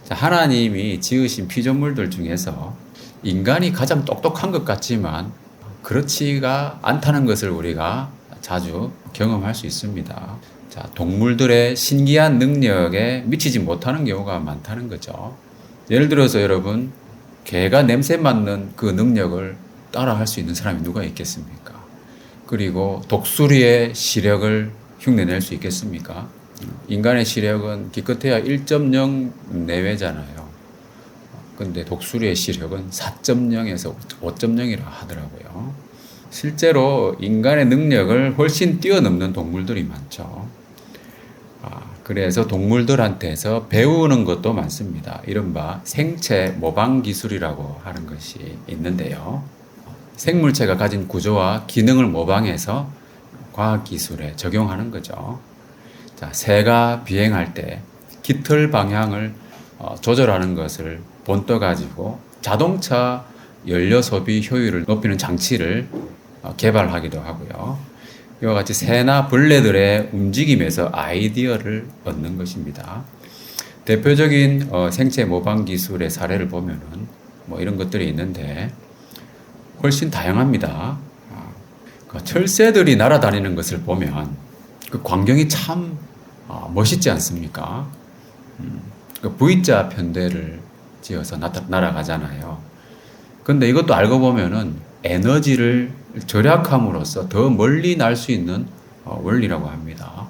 자, 하나님이 지으신 피조물들 중에서 인간이 가장 똑똑한 것 같지만 그렇지가 않다는 것을 우리가 자주 경험할 수 있습니다. 자, 동물들의 신기한 능력에 미치지 못하는 경우가 많다는 거죠. 예를 들어서 여러분, 개가 냄새 맡는 그 능력을 따라 할 수 있는 사람이 누가 있겠습니까? 그리고 독수리의 시력을 흉내낼 수 있겠습니까? 인간의 시력은 기껏해야 1.0 내외잖아요. 근데 독수리의 시력은 4.0에서 5.0이라 하더라고요. 실제로 인간의 능력을 훨씬 뛰어넘는 동물들이 많죠. 그래서 동물들한테서 배우는 것도 많습니다. 이른바 생체 모방 기술이라고 하는 것이 있는데요. 생물체가 가진 구조와 기능을 모방해서 과학기술에 적용하는 거죠. 자, 새가 비행할 때 깃털 방향을 조절하는 것을 본떠 가지고 자동차 연료 소비 효율을 높이는 장치를 개발하기도 하고요. 이와 같이 새나 벌레들의 움직임에서 아이디어를 얻는 것입니다. 대표적인 생체 모방 기술의 사례를 보면은 뭐 이런 것들이 있는데 훨씬 다양합니다. 철새들이 날아다니는 것을 보면 그 광경이 참 멋있지 않습니까? 그 V자 편대를 지어서 날아가잖아요. 근데 이것도 알고 보면은 에너지를 절약함으로써 더 멀리 날 수 있는 원리라고 합니다.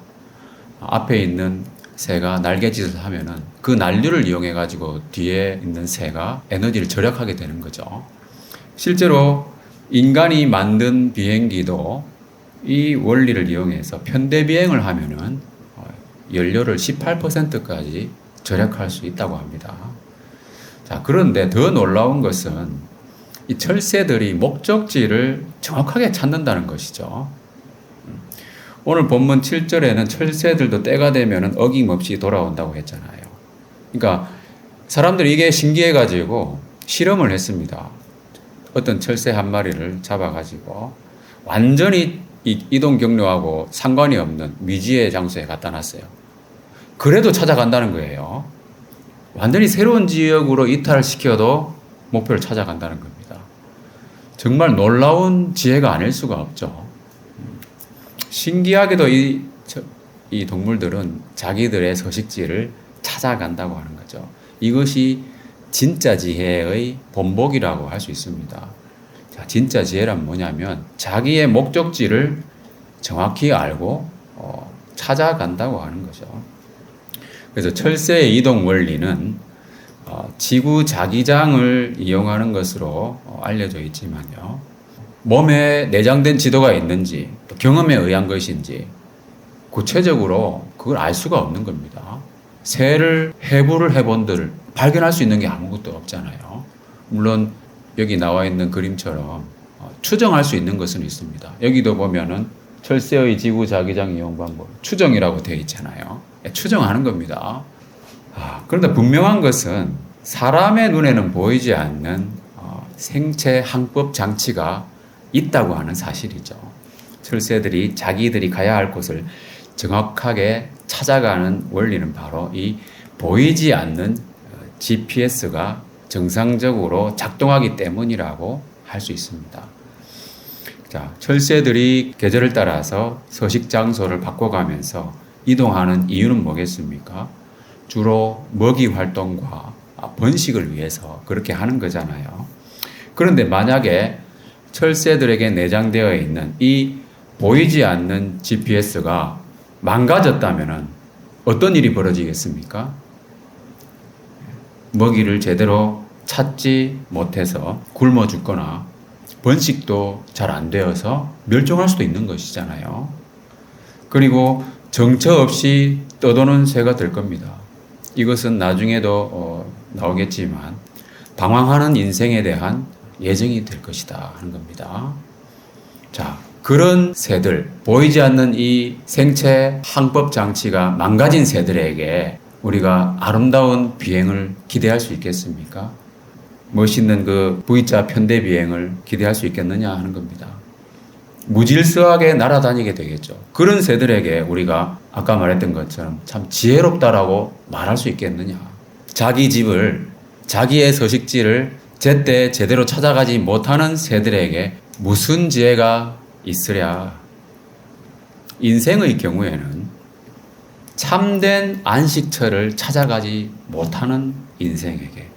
앞에 있는 새가 날개짓을 하면은 그 난류를 이용해 가지고 뒤에 있는 새가 에너지를 절약하게 되는 거죠. 실제로 인간이 만든 비행기도 이 원리를 이용해서 편대 비행을 하면은 연료를 18%까지 절약할 수 있다고 합니다. 자, 그런데 더 놀라운 것은 이 철새들이 목적지를 정확하게 찾는다는 것이죠. 오늘 본문 7절에는 철새들도 때가 되면 어김없이 돌아온다고 했잖아요. 그러니까 사람들이 이게 신기해가지고 실험을 했습니다. 어떤 철새 한 마리를 잡아가지고 완전히 이동 경로하고 상관이 없는 미지의 장소에 갖다 놨어요. 그래도 찾아간다는 거예요. 완전히 새로운 지역으로 이탈시켜도 목표를 찾아간다는 겁니다. 정말 놀라운 지혜가 아닐 수가 없죠. 신기하게도 이 동물들은 자기들의 서식지를 찾아간다고 하는 거죠. 이것이 진짜 지혜의 본보기라고 할 수 있습니다. 자, 진짜 지혜란 뭐냐면 자기의 목적지를 정확히 알고 찾아간다고 하는 거죠. 그래서 철새의 이동 원리는 지구 자기장을 이용하는 것으로 알려져 있지만요. 몸에 내장된 지도가 있는지 또 경험에 의한 것인지 구체적으로 그걸 알 수가 없는 겁니다. 새를 해부를 해본들 발견할 수 있는 게 아무것도 없잖아요. 물론 여기 나와 있는 그림처럼 추정할 수 있는 것은 있습니다. 여기도 보면은 철새의 지구 자기장 이용 방법 추정이라고 되어 있잖아요. 추정하는 겁니다. 그런데 분명한 것은 사람의 눈에는 보이지 않는 생체 항법 장치가 있다고 하는 사실이죠. 철새들이 자기들이 가야 할 곳을 정확하게 찾아가는 원리는 바로 이 보이지 않는 GPS가 정상적으로 작동하기 때문이라고 할 수 있습니다. 자, 철새들이 계절을 따라서 서식 장소를 바꿔가면서 이동하는 이유는 뭐겠습니까? 주로 먹이 활동과 번식을 위해서 그렇게 하는 거잖아요. 그런데 만약에 철새들에게 내장되어 있는 이 보이지 않는 GPS가 망가졌다면 어떤 일이 벌어지겠습니까? 먹이를 제대로 찾지 못해서 굶어 죽거나 번식도 잘 안 되어서 멸종할 수도 있는 것이잖아요. 그리고 정처 없이 떠도는 새가 될 겁니다. 이것은 나중에도 나오겠지만 방황하는 인생에 대한 예정이 될 것이다 하는 겁니다. 자, 그런 새들, 보이지 않는 이 생체 항법 장치가 망가진 새들에게 우리가 아름다운 비행을 기대할 수 있겠습니까? 멋있는 그 V자 편대 비행을 기대할 수 있겠느냐 하는 겁니다. 무질서하게 날아다니게 되겠죠. 그런 새들에게 우리가 아까 말했던 것처럼 참 지혜롭다라고 말할 수 있겠느냐. 자기 집을, 자기의 서식지를 제때 제대로 찾아가지 못하는 새들에게 무슨 지혜가 있으랴. 인생의 경우에는 참된 안식처를 찾아가지 못하는 인생에게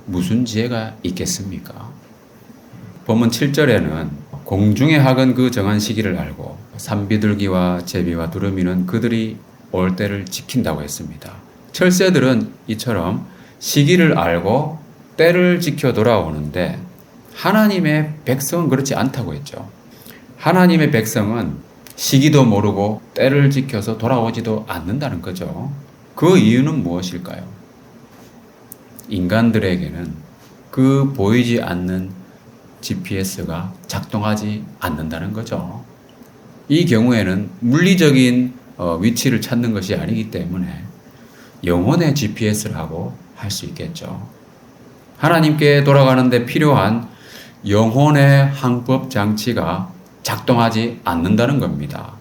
무슨 지혜가 있겠습니까? 본문 7절에는 공중의 학은 그 정한 시기를 알고 산비둘기와 제비와 두루미는 그들이 올 때를 지킨다고 했습니다. 철새들은 이처럼 시기를 알고 때를 지켜 돌아오는데 하나님의 백성은 그렇지 않다고 했죠. 하나님의 백성은 시기도 모르고 때를 지켜서 돌아오지도 않는다는 거죠. 그 이유는 무엇일까요? 인간들에게는 그 보이지 않는 GPS가 작동하지 않는다는 거죠. 이 경우에는 물리적인 위치를 찾는 것이 아니기 때문에 영혼의 GPS라고 할 수 있겠죠. 하나님께 돌아가는데 필요한 영혼의 항법 장치가 작동하지 않는다는 겁니다.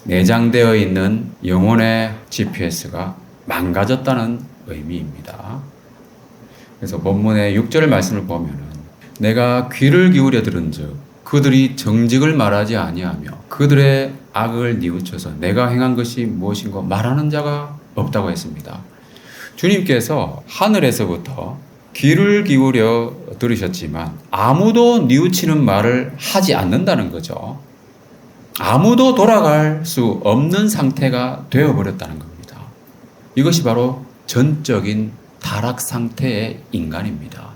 내장되어 있는 영혼의 GPS가 망가졌다는 의미입니다. 그래서 본문의 6절 말씀을 보면은 내가 귀를 기울여 들은즉 그들이 정직을 말하지 아니하며 그들의 악을 뉘우쳐서 내가 행한 것이 무엇인고 말하는 자가 없다고 했습니다. 주님께서 하늘에서부터 귀를 기울여 들으셨지만 아무도 뉘우치는 말을 하지 않는다는 거죠. 아무도 돌아갈 수 없는 상태가 되어버렸다는 겁니다. 이것이 바로 전적인 타락 상태의 인간입니다.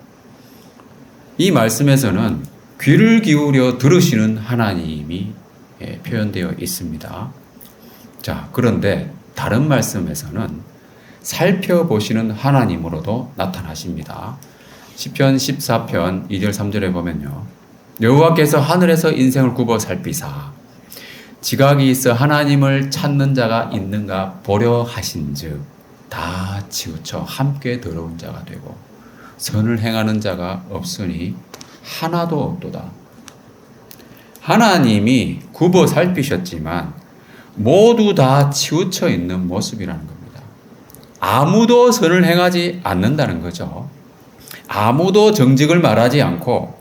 이 말씀에서는 귀를 기울여 들으시는 하나님이 표현되어 있습니다. 자, 그런데 다른 말씀에서는 살펴보시는 하나님으로도 나타나십니다. 시편 14편 2절 3절에 보면요. 여호와께서 하늘에서 인생을 굽어 살피사 지각이 있어 하나님을 찾는 자가 있는가 보려 하신즉 다 치우쳐 함께 더러운 자가 되고 선을 행하는 자가 없으니 하나도 없도다. 하나님이 굽어 살피셨지만 모두 다 치우쳐 있는 모습이라는 겁니다. 아무도 선을 행하지 않는다는 거죠. 아무도 정직을 말하지 않고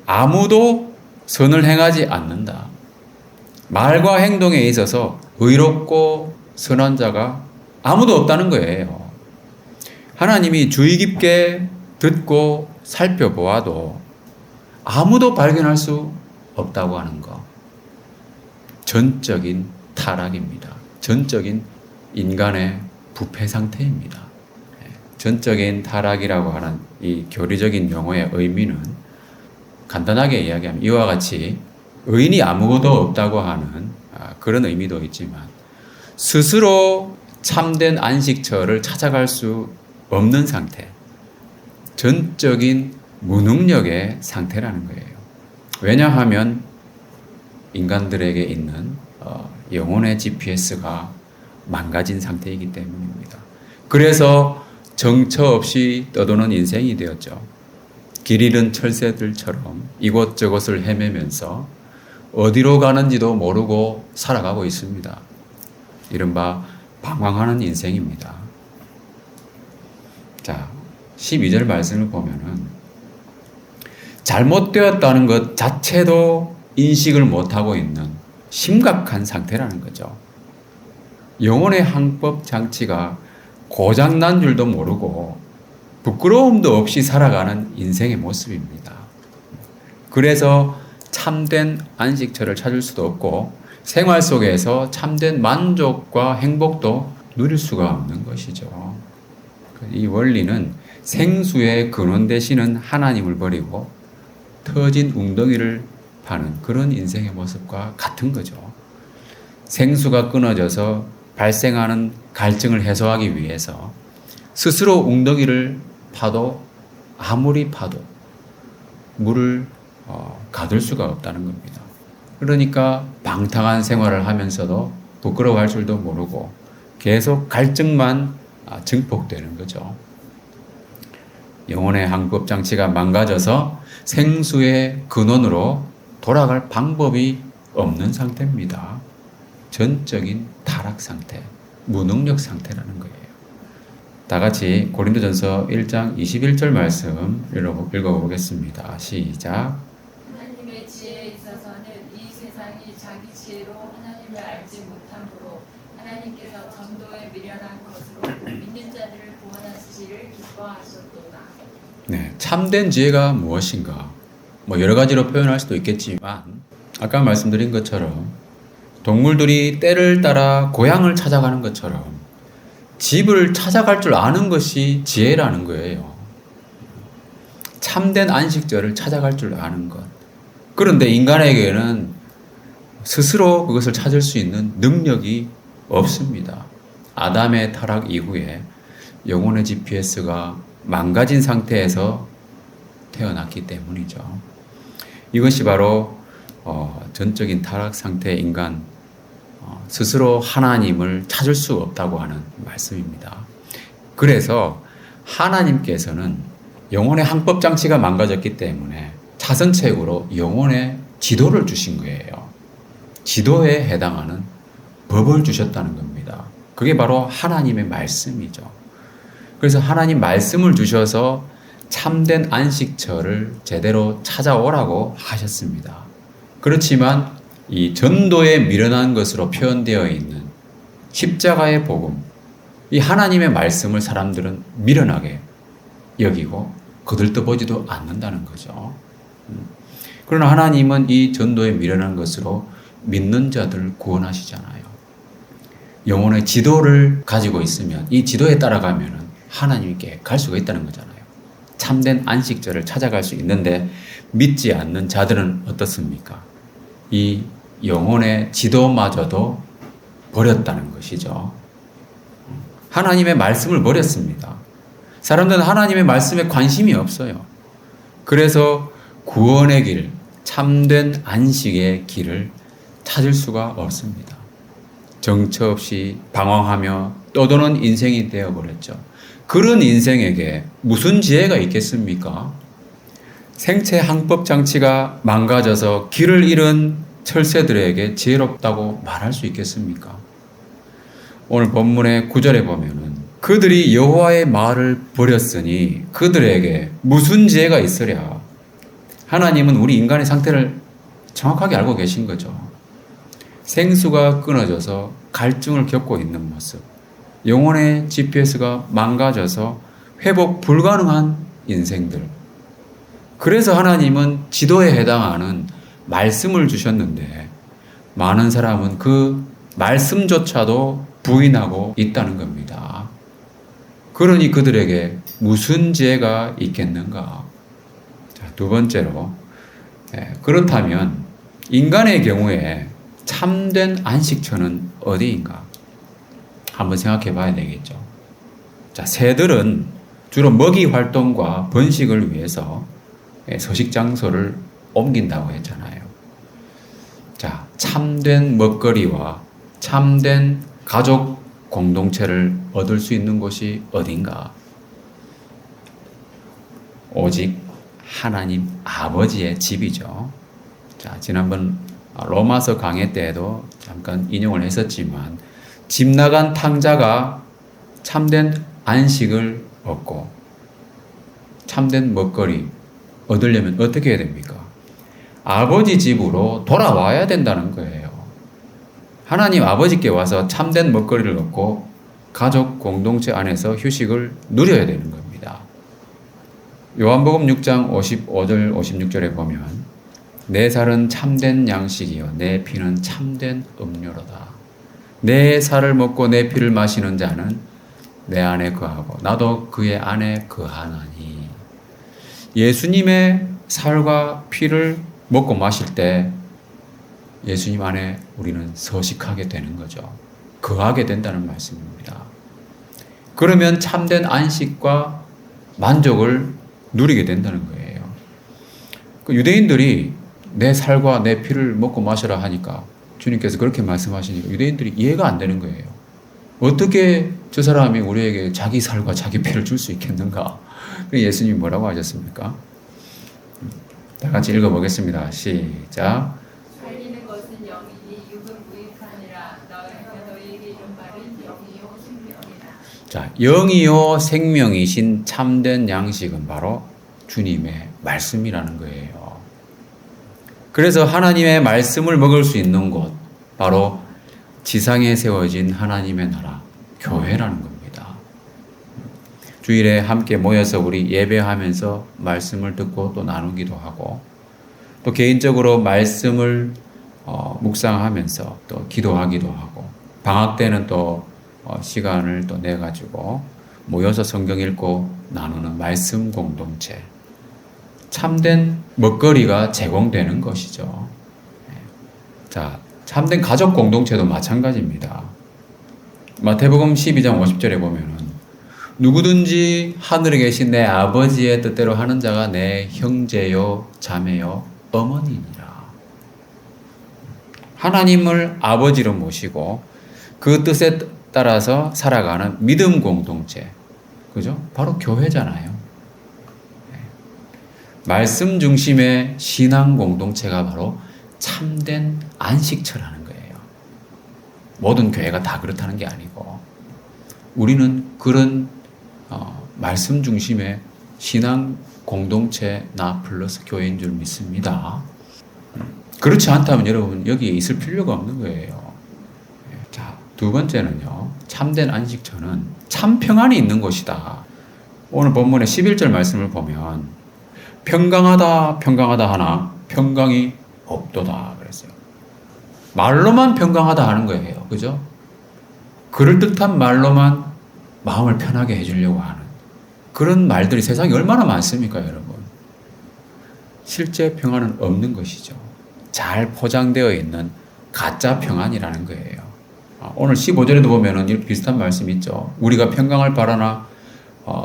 아무도 선을 행하지 않는다. 말과 행동에 있어서 의롭고 선한 자가 아무도 없다는 거예요. 하나님이 주의 깊게 듣고 살펴보아도 아무도 발견할 수 없다고 하는 것. 전적인 타락입니다. 전적인 인간의 부패 상태입니다. 전적인 타락이라고 하는 이 교리적인 용어의 의미는 간단하게 이야기하면 이와 같이 의인이 아무것도 없다고 하는 그런 의미도 있지만 스스로 참된 안식처를 찾아갈 수 없는 상태, 전적인 무능력의 상태라는 거예요. 왜냐하면 인간들에게 있는 영혼의 GPS가 망가진 상태이기 때문입니다. 그래서 정처 없이 떠도는 인생이 되었죠. 길 잃은 철새들처럼 이곳저곳을 헤매면서 어디로 가는지도 모르고 살아가고 있습니다. 이른바 방황하는 인생입니다. 자, 12절 말씀을 보면은 잘못되었다는 것 자체도 인식을 못하고 있는 심각한 상태라는 거죠. 영혼의 항법 장치가 고장난 줄도 모르고 부끄러움도 없이 살아가는 인생의 모습입니다. 그래서 참된 안식처를 찾을 수도 없고 생활 속에서 참된 만족과 행복도 누릴 수가 없는 것이죠. 이 원리는 생수의 근원 되시는 하나님을 버리고 터진 웅덩이를 파는 그런 인생의 모습과 같은 거죠. 생수가 끊어져서 발생하는 갈증을 해소하기 위해서 스스로 웅덩이를 파도 아무리 파도 물을 가둘 수가 없다는 겁니다. 그러니까 방탕한 생활을 하면서도 부끄러워할 줄도 모르고 계속 갈증만 증폭되는 거죠. 영혼의 항법 장치가 망가져서 생수의 근원으로 돌아갈 방법이 없는 상태입니다. 전적인 타락 상태, 무능력 상태라는 거예요. 다 같이 고린도전서 1장 21절 말씀 읽어보겠습니다. 시작. 하나님의 지혜에 있어서는 이 세상이 자기 지혜로 하나님을 알지 못함으로 하나님께서 전도에 미련한 것으로 믿는 자들을 구원하시기를 기뻐하셨도다. 네, 참된 지혜가 무엇인가? 뭐 여러 가지로 표현할 수도 있겠지만 아까 말씀드린 것처럼 동물들이 때를 따라 고향을 찾아가는 것처럼 집을 찾아갈 줄 아는 것이 지혜라는 거예요. 참된 안식처를 찾아갈 줄 아는 것. 그런데 인간에게는 스스로 그것을 찾을 수 있는 능력이 없습니다. 아담의 타락 이후에 영혼의 GPS가 망가진 상태에서 태어났기 때문이죠. 이것이 바로 전적인 타락 상태의 인간 스스로 하나님을 찾을 수 없다고 하는 말씀입니다. 그래서 하나님께서는 영혼의 항법 장치가 망가졌기 때문에 차선책으로 영혼의 지도를 주신 거예요. 지도에 해당하는 법을 주셨다는 겁니다. 그게 바로 하나님의 말씀이죠. 그래서 하나님 말씀을 주셔서 참된 안식처를 제대로 찾아오라고 하셨습니다. 그렇지만 이 전도에 미련한 것으로 표현되어 있는 십자가의 복음, 이 하나님의 말씀을 사람들은 미련하게 여기고 거들떠보지도 않는다는 거죠. 그러나 하나님은 이 전도에 미련한 것으로 믿는 자들을 구원하시잖아요. 영혼의 지도를 가지고 있으면 이 지도에 따라가면 하나님께 갈 수가 있다는 거잖아요. 참된 안식처를 찾아갈 수 있는데 믿지 않는 자들은 어떻습니까? 이 영혼의 지도마저도 버렸다는 것이죠. 하나님의 말씀을 버렸습니다. 사람들은 하나님의 말씀에 관심이 없어요. 그래서 구원의 길, 참된 안식의 길을 찾을 수가 없습니다. 정처 없이 방황하며 떠도는 인생이 되어버렸죠. 그런 인생에게 무슨 지혜가 있겠습니까? 생체 항법 장치가 망가져서 길을 잃은 철새들에게 지혜롭다고 말할 수 있겠습니까? 오늘 본문의 9절에 보면은 그들이 여호와의 말을 버렸으니 그들에게 무슨 지혜가 있으랴. 하나님은 우리 인간의 상태를 정확하게 알고 계신 거죠. 생수가 끊어져서 갈증을 겪고 있는 모습, 영혼의 GPS가 망가져서 회복 불가능한 인생들. 그래서 하나님은 지도에 해당하는 말씀을 주셨는데 많은 사람은 그 말씀조차도 부인하고 있다는 겁니다. 그러니 그들에게 무슨 지혜가 있겠는가? 자, 두 번째로, 그렇다면 인간의 경우에 참된 안식처는 어디인가? 한번 생각해 봐야 되겠죠. 자, 새들은 주로 먹이 활동과 번식을 위해서 서식 장소를 옮긴다고 했잖아요. 자, 참된 먹거리와 참된 가족 공동체를 얻을 수 있는 곳이 어딘가? 오직 하나님 아버지의 집이죠. 자, 지난번 로마서 강해 때에도 잠깐 인용을 했었지만 집 나간 탕자가 참된 안식을 얻고 참된 먹거리 얻으려면 어떻게 해야 됩니까? 아버지 집으로 돌아와야 된다는 거예요. 하나님 아버지께 와서 참된 먹거리를 얻고 가족 공동체 안에서 휴식을 누려야 되는 겁니다. 요한복음 6장 55절 56절에 보면 내 살은 참된 양식이요 내 피는 참된 음료로다. 내 살을 먹고 내 피를 마시는 자는 내 안에 거하고 나도 그의 안에 거하나니. 예수님의 살과 피를 먹고 마실 때 예수님 안에 우리는 서식하게 되는 거죠. 거하게 된다는 말씀입니다. 그러면 참된 안식과 만족을 누리게 된다는 거예요. 그 유대인들이 내 살과 내 피를 먹고 마셔라 하니까 주님께서 그렇게 말씀하시니까 유대인들이 이해가 안 되는 거예요. 어떻게 저 사람이 우리에게 자기 살과 자기 피를 줄 수 있겠는가? 예수님이 뭐라고 하셨습니까? 다 같이 읽어보겠습니다. 시작. 살리는 것은 영이니 육은 무익하니라. 너희에게 이른 말은 영이요 생명이라. 자, 영이요 생명이신 참된 양식은 바로 주님의 말씀이라는 거예요. 그래서 하나님의 말씀을 먹을 수 있는 곳, 바로 지상에 세워진 하나님의 나라, 교회라는 겁니다. 주일에 함께 모여서 우리 예배하면서 말씀을 듣고 또 나누기도 하고, 또 개인적으로 말씀을 묵상하면서 또 기도하기도 하고, 방학 때는 또 시간을 또 내가지고 모여서 성경 읽고 나누는 말씀 공동체. 참된 먹거리가 제공되는 것이죠. 자, 참된 가족 공동체도 마찬가지입니다. 마태복음 12장 50절에 보면은 누구든지 하늘에 계신 내 아버지의 뜻대로 하는 자가 내 형제요 자매요 어머니니라. 하나님을 아버지로 모시고 그 뜻에 따라서 살아가는 믿음 공동체. 그죠? 바로 교회잖아요. 말씀 중심의 신앙 공동체가 바로 참된 안식처라는 거예요. 모든 교회가 다 그렇다는 게 아니고, 우리는 그런 말씀 중심의 신앙 공동체 나 플러스 교회인 줄 믿습니다. 그렇지 않다면 여러분 여기에 있을 필요가 없는 거예요. 자, 두 번째는요. 참된 안식처는 참 평안이 있는 곳이다. 오늘 본문의 11절 말씀을 보면 평강하다 평강하다 하나 평강이 없도다 그랬어요. 말로만 평강하다 하는 거예요. 그죠? 그럴듯한 말로만 마음을 편하게 해주려고 하는 그런 말들이 세상에 얼마나 많습니까, 여러분? 실제 평안은 없는 것이죠. 잘 포장되어 있는 가짜 평안이라는 거예요. 오늘 15절에도 보면은 이렇게 비슷한 말씀이 있죠. 우리가 평강을 바라나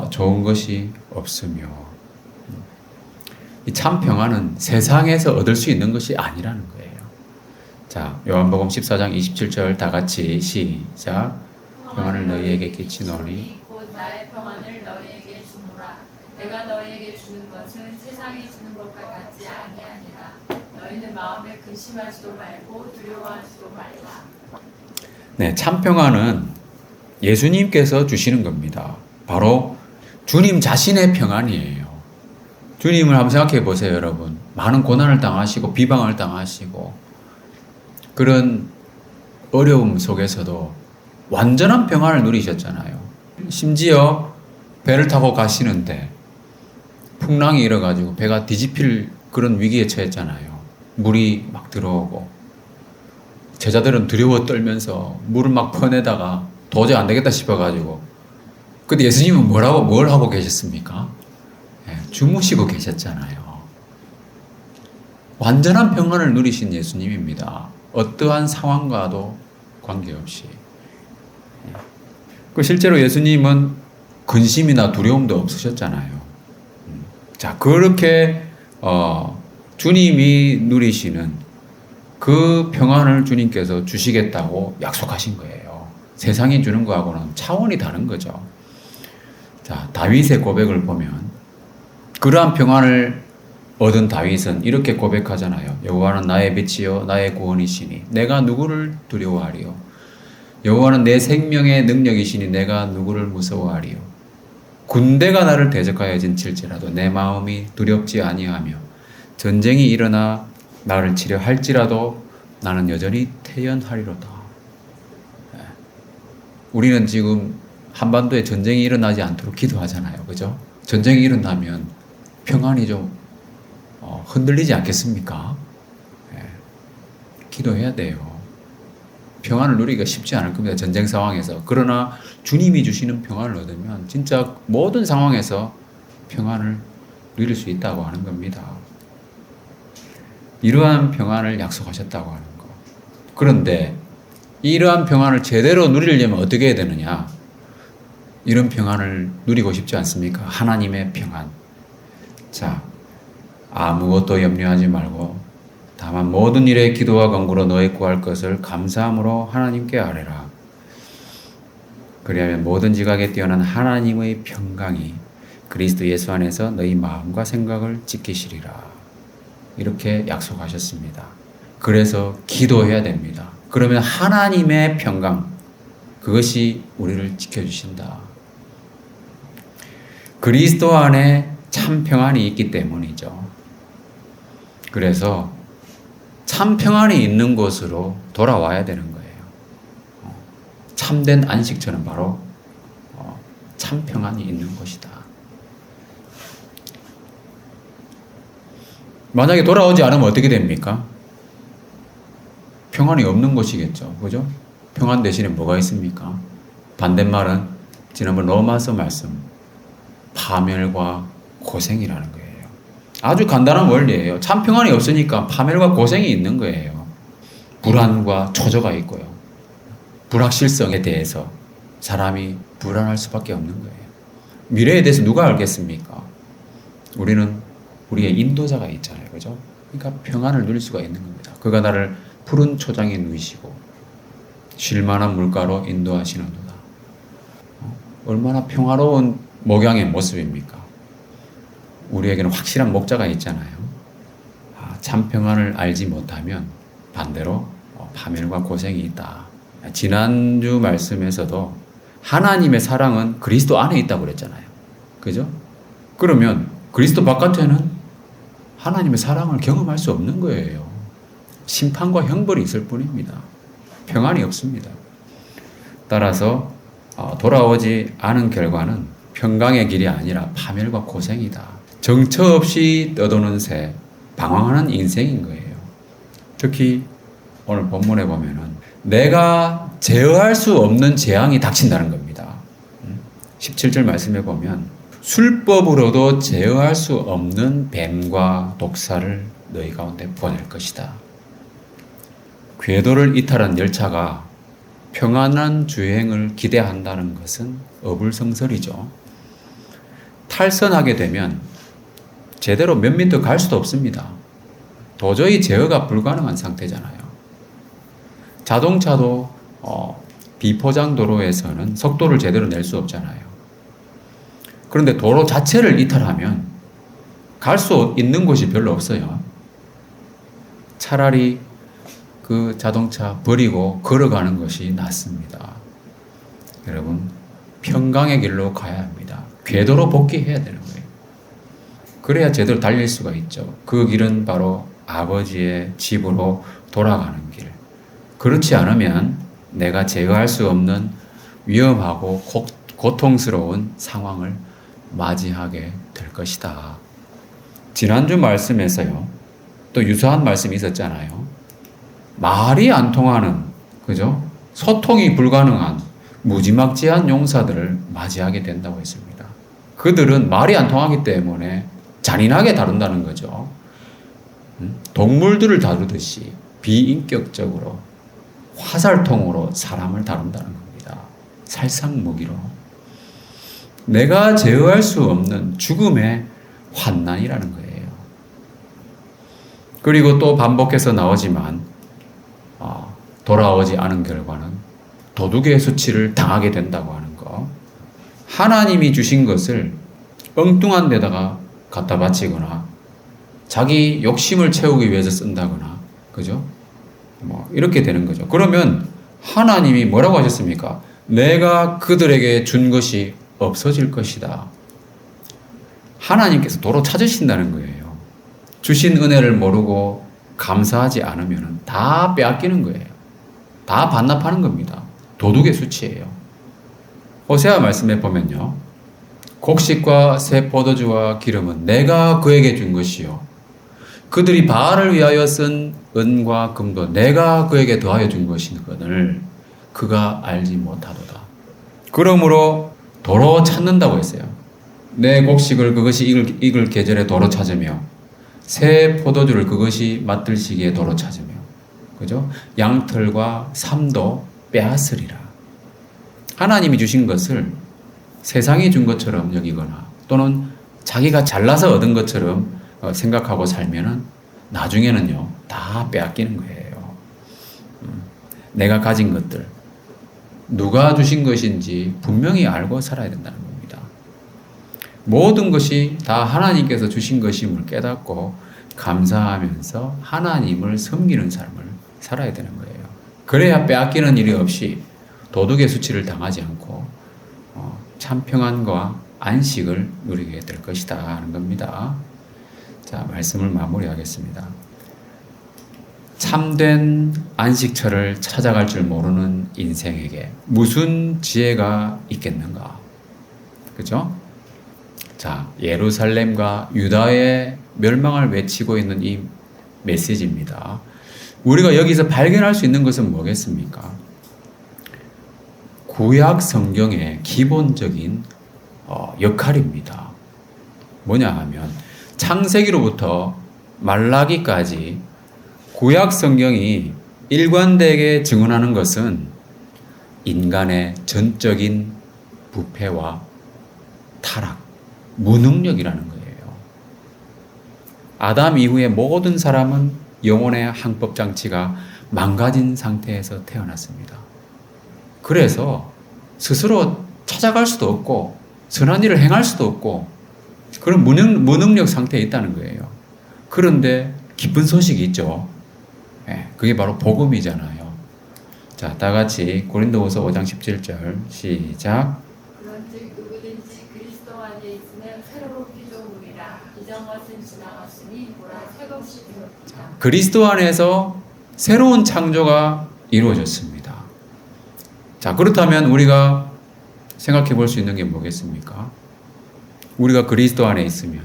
좋은 것이 없으며. 이 참 평안은 세상에서 얻을 수 있는 것이 아니라는 거예요. 자, 요한복음 14장 27절 다 같이 시작. 평안을 너희에게 끼치노니 곧 나의 평안을 너희에게 주노라. 내가 너희에게 주는 것은 세상이 주는 것과 같지 아니하니라. 너희는 마음에 근심하지도 말고 두려워하지도 말라. 네, 참 평안은 예수님께서 주시는 겁니다. 바로 주님 자신의 평안이에요. 주님을 한번 생각해 보세요, 여러분. 많은 고난을 당하시고 비방을 당하시고 그런 어려움 속에서도 완전한 평안을 누리셨잖아요. 심지어 배를 타고 가시는데 풍랑이 일어가지고 배가 뒤집힐 그런 위기에 처했잖아요. 물이 막 들어오고 제자들은 두려워 떨면서 물을 막 퍼내다가 도저히 안 되겠다 싶어가지고 근데 예수님은 뭘 하고 계셨습니까? 주무시고 계셨잖아요. 완전한 평안을 누리신 예수님입니다. 어떠한 상황과도 관계없이. 실제로 예수님은 근심이나 두려움도 없으셨잖아요. 자, 그렇게 주님이 누리시는 그 평안을 주님께서 주시겠다고 약속하신 거예요. 세상이 주는 거하고는 차원이 다른 거죠. 자, 다윗의 고백을 보면 그러한 평안을 얻은 다윗은 이렇게 고백하잖아요. 여호와는 나의 빛이요 나의 구원이시니 내가 누구를 두려워하리요. 여호와는 내 생명의 능력이시니 내가 누구를 무서워하리요. 군대가 나를 대적하여 진칠지라도 내 마음이 두렵지 아니하며 전쟁이 일어나 나를 치려 할지라도 나는 여전히 태연하리로다. 우리는 지금 한반도에 전쟁이 일어나지 않도록 기도하잖아요. 그죠? 전쟁이 일어나면 평안이 좀 흔들리지 않겠습니까? 기도해야 돼요. 평안을 누리기가 쉽지 않을 겁니다. 전쟁 상황에서. 그러나 주님이 주시는 평안을 얻으면 진짜 모든 상황에서 평안을 누릴 수 있다고 하는 겁니다. 이러한 평안을 약속하셨다고 하는 거. 그런데 이러한 평안을 제대로 누리려면 어떻게 해야 되느냐? 이런 평안을 누리고 싶지 않습니까? 하나님의 평안. 자, 아무것도 염려하지 말고 다만 모든 일에 기도와 간구로 너희 구할 것을 감사함으로 하나님께 아뢰라. 그리하면 모든 지각에 뛰어난 하나님의 평강이 그리스도 예수 안에서 너희 마음과 생각을 지키시리라. 이렇게 약속하셨습니다. 그래서 기도해야 됩니다. 그러면 하나님의 평강, 그것이 우리를 지켜주신다. 그리스도 안에 참 평안이 있기 때문이죠. 그래서 참 평안이 있는 곳으로 돌아와야 되는 거예요. 참된 안식처는 바로 참 평안이 있는 곳이다. 만약에 돌아오지 않으면 어떻게 됩니까? 평안이 없는 곳이겠죠. 그죠? 평안 대신에 뭐가 있습니까? 반대말은 지난번 로마서 말씀, 파멸과 고생이라는 거예요. 아주 간단한 원리예요. 참 평안이 없으니까 파멸과 고생이 있는 거예요. 불안과 초조가 있고요. 불확실성에 대해서 사람이 불안할 수밖에 없는 거예요. 미래에 대해서 누가 알겠습니까? 우리는 우리의 인도자가 있잖아요. 그죠? 그러니까 평안을 누릴 수가 있는 겁니다. 그가 나를 푸른 초장에 누이시고 쉴만한 물가로 인도하시는도다. 얼마나 평화로운 목양의 모습입니까? 우리에게는 확실한 목자가 있잖아요. 참 평안을 알지 못하면 반대로 파멸과 고생이 있다. 지난주 말씀에서도 하나님의 사랑은 그리스도 안에 있다고 그랬잖아요. 그죠? 그러면 그리스도 바깥에는 하나님의 사랑을 경험할 수 없는 거예요. 심판과 형벌이 있을 뿐입니다. 평안이 없습니다. 따라서 돌아오지 않은 결과는 평강의 길이 아니라 파멸과 고생이다. 정처 없이 떠도는 새, 방황하는 인생인 거예요. 특히 오늘 본문에 보면은 내가 제어할 수 없는 재앙이 닥친다는 겁니다. 17절 말씀에 보면 술법으로도 제어할 수 없는 뱀과 독사를 너희 가운데 보낼 것이다. 궤도를 이탈한 열차가 평안한 주행을 기대한다는 것은 어불성설이죠. 탈선하게 되면 제대로 몇 미터 갈 수도 없습니다. 도저히 제어가 불가능한 상태잖아요. 자동차도 비포장 도로에서는 속도를 제대로 낼 수 없잖아요. 그런데 도로 자체를 이탈하면 갈 수 있는 곳이 별로 없어요. 차라리 그 자동차 버리고 걸어가는 것이 낫습니다. 여러분, 평강의 길로 가야 합니다. 궤도로 복귀해야 되는 거예요. 그래야 제대로 달릴 수가 있죠. 그 길은 바로 아버지의 집으로 돌아가는 길. 그렇지 않으면 내가 제어할 수 없는 위험하고 고통스러운 상황을 맞이하게 될 것이다. 지난주 말씀에서요, 또 유사한 말씀이 있었잖아요. 말이 안 통하는, 그죠? 소통이 불가능한 무지막지한 용사들을 맞이하게 된다고 했습니다. 그들은 말이 안 통하기 때문에 잔인하게 다룬다는 거죠. 동물들을 다루듯이 비인격적으로 화살통으로 사람을 다룬다는 겁니다. 살상무기로. 내가 제어할 수 없는 죽음의 환난이라는 거예요. 그리고 또 반복해서 나오지만 돌아오지 않은 결과는 도둑의 수치를 당하게 된다고 하는 거. 하나님이 주신 것을 엉뚱한 데다가 갖다 바치거나 자기 욕심을 채우기 위해서 쓴다거나, 그죠? 이렇게 되는 거죠. 그러면 하나님이 뭐라고 하셨습니까? 내가 그들에게 준 것이 없어질 것이다. 하나님께서 도로 찾으신다는 거예요. 주신 은혜를 모르고 감사하지 않으면 다 빼앗기는 거예요. 다 반납하는 겁니다. 도둑의 수치예요. 호세아 말씀에 보면요, 곡식과 새 포도주와 기름은 내가 그에게 준 것이요, 그들이 바알을 위하여 쓴 은과 금도 내가 그에게 더하여 준 것이거늘 그가 알지 못하도다. 그러므로 도로 찾는다고 했어요. 내 곡식을 그것이 익을 계절에 도로 찾으며 새 포도주를 그것이 맛들 시기에 도로 찾으며, 그죠? 양털과 삶도 빼앗으리라. 하나님이 주신 것을 세상이 준 것처럼 여기거나 또는 자기가 잘나서 얻은 것처럼 생각하고 살면은 나중에는요, 다 빼앗기는 거예요. 내가 가진 것들, 누가 주신 것인지 분명히 알고 살아야 된다는 겁니다. 모든 것이 다 하나님께서 주신 것임을 깨닫고 감사하면서 하나님을 섬기는 삶을 살아야 되는 거예요. 그래야 빼앗기는 일이 없이 도둑의 수치를 당하지 않고 참 평안과 안식을 누리게 될 것이다 하는 겁니다. 자, 말씀을 마무리하겠습니다. 참된 안식처를 찾아갈 줄 모르는 인생에게 무슨 지혜가 있겠는가? 그죠? 자, 예루살렘과 유다의 멸망을 외치고 있는 이 메시지입니다. 우리가 여기서 발견할 수 있는 것은 뭐겠습니까? 구약 성경의 기본적인 역할입니다. 뭐냐 하면 창세기로부터 말라기까지 구약 성경이 일관되게 증언하는 것은 인간의 전적인 부패와 타락, 무능력이라는 거예요. 아담 이후의 모든 사람은 영혼의 항법장치가 망가진 상태에서 태어났습니다. 그래서 스스로 찾아갈 수도 없고 선한 일을 행할 수도 없고 그런 무능력 상태에 있다는 거예요. 그런데 기쁜 소식이 있죠. 그게 바로 복음이잖아요. 자, 다 같이 고린도후서 5장 17절 시작. 그런즉 누구든지 그리스도 안에 있으면 새로운 피조물이라 이전 것은 지나갔으니 보라 새 것이 되었다. 그리스도 안에서 새로운 창조가 이루어졌습니다. 자, 그렇다면 우리가 생각해 볼 수 있는 게 뭐겠습니까? 우리가 그리스도 안에 있으면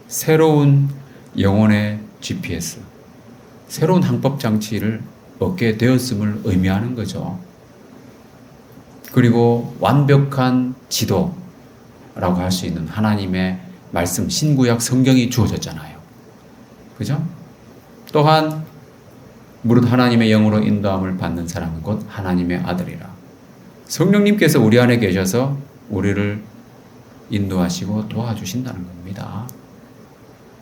새로운 영혼의 GPS, 새로운 항법 장치를 얻게 되었음을 의미하는 거죠. 그리고 완벽한 지도라고 할 수 있는 하나님의 말씀, 신구약 성경이 주어졌잖아요. 그죠? 또한 무릇 하나님의 영으로 인도함을 받는 사람은 곧 하나님의 아들이라. 성령님께서 우리 안에 계셔서 우리를 인도하시고 도와주신다는 겁니다.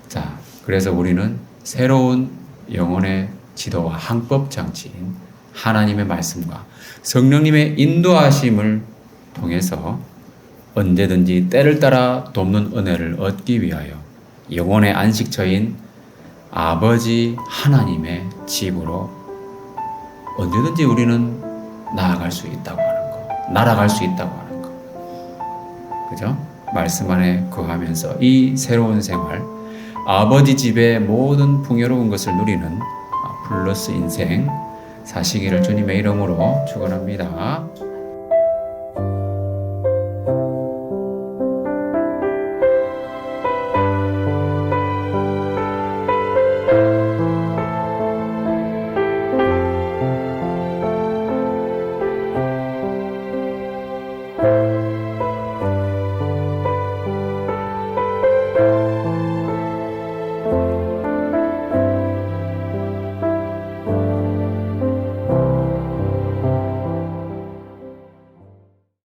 자, 그래서 우리는 새로운 영혼의 지도와 항법 장치인 하나님의 말씀과 성령님의 인도하심을 통해서 언제든지 때를 따라 돕는 은혜를 얻기 위하여 영혼의 안식처인 아버지 하나님의 집으로 언제든지 우리는 나아갈 수 있다고 하는 거, 날아갈 수 있다고 하는 거. 그죠? 말씀 안에 거하면서 이 새로운 생활, 아버지 집의 모든 풍요로운 것을 누리는 플러스 인생 사시기를 주님의 이름으로 축원합니다.